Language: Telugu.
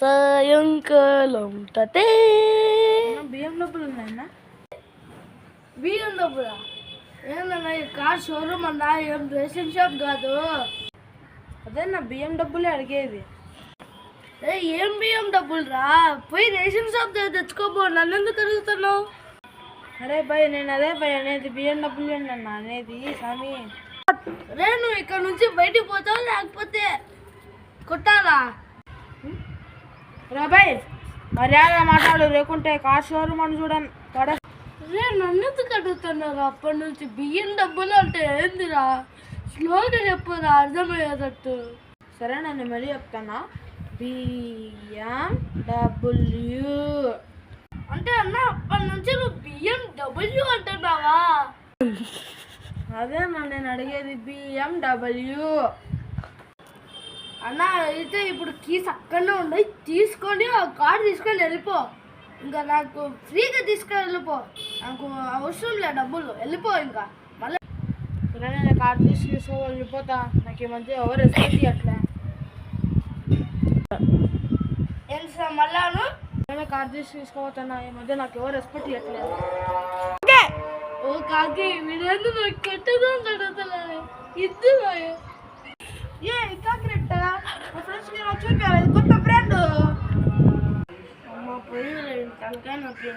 సాయంకాలం తటే బియ్యం డబ్బులు ఉన్నాయన్నా? బియ్యం డబ్బులా? ఏందన్నా ఈ కార్ షోరూమ్ అన్నా, ఏం రేషన్ షాప్ కాదు. అదే నా బియ్యం డబ్బులే అడిగేది. ఏం బియ్యం డబ్బులు రా? పోయి రేషన్ షాప్ దగ్గర తెచ్చుకోబో, నన్ను ఎందుకు అడుగుతున్నావు? అరే భయ్, నేను అదే భయ్ అనేది, బియ్యం డబ్బులు అన్నా అనేది స్వామి. రే, నువ్వు ఇక్కడ నుంచి బయటికి పోతావు, లేకపోతే కొట్టాలా? రా భయ్, మర్యాద మాట్లాడు, లేకుంటే కార్ షోరూమ్ అని చూడండి పడ. రే, నన్ను ఎందుకు అడుగుతున్నారు? అప్పటి నుంచి బియ్యం డబ్బులు అంటే ఏందిరా? స్లోగా చెప్పురా, అర్థమయ్యేటట్టు. సరే, నన్ను మళ్ళీ చెప్తానా. BMW అంటే అన్న, అప్పటి నుంచి నువ్వు BMW అంటున్నావా? అదే నేను అడిగేది, BMW. అన్న అయితే ఇప్పుడు కీస్ అక్కడనే ఉన్నాయి, తీసుకొని ఆ కార్డు తీసుకొని వెళ్ళిపో. ఇంకా నాకు ఫ్రీగా తీసుకొని వెళ్ళిపో, నాకు అవసరం లే డబ్బులు, వెళ్ళిపో ఇంకా. మళ్ళీ సరే, నేను కార్డు తీసుకోవాలి, వెళ్ళిపోతా. నాకు ఈ మధ్య ఎవరు రెస్పెక్ట్ అట్లా. ఏం సార్ మళ్ళాను? నేను కార్డు తీసుకోపోతున్నా, ఈ మధ్య నాకు ఎవరు రెస్పెక్ట్ ఇవ్వట్లేదు. ఓ కాకి, మీరేందు నాకు కొట్టదు అడుగుతున్నా. ఇద్దరు ఇంకా కరెక్ట్. మా ఫ్రెండ్స్ చూపారు, కొత్త ఫ్రెండ్. అమ్మ పోయి తలకాయ నొప్పి.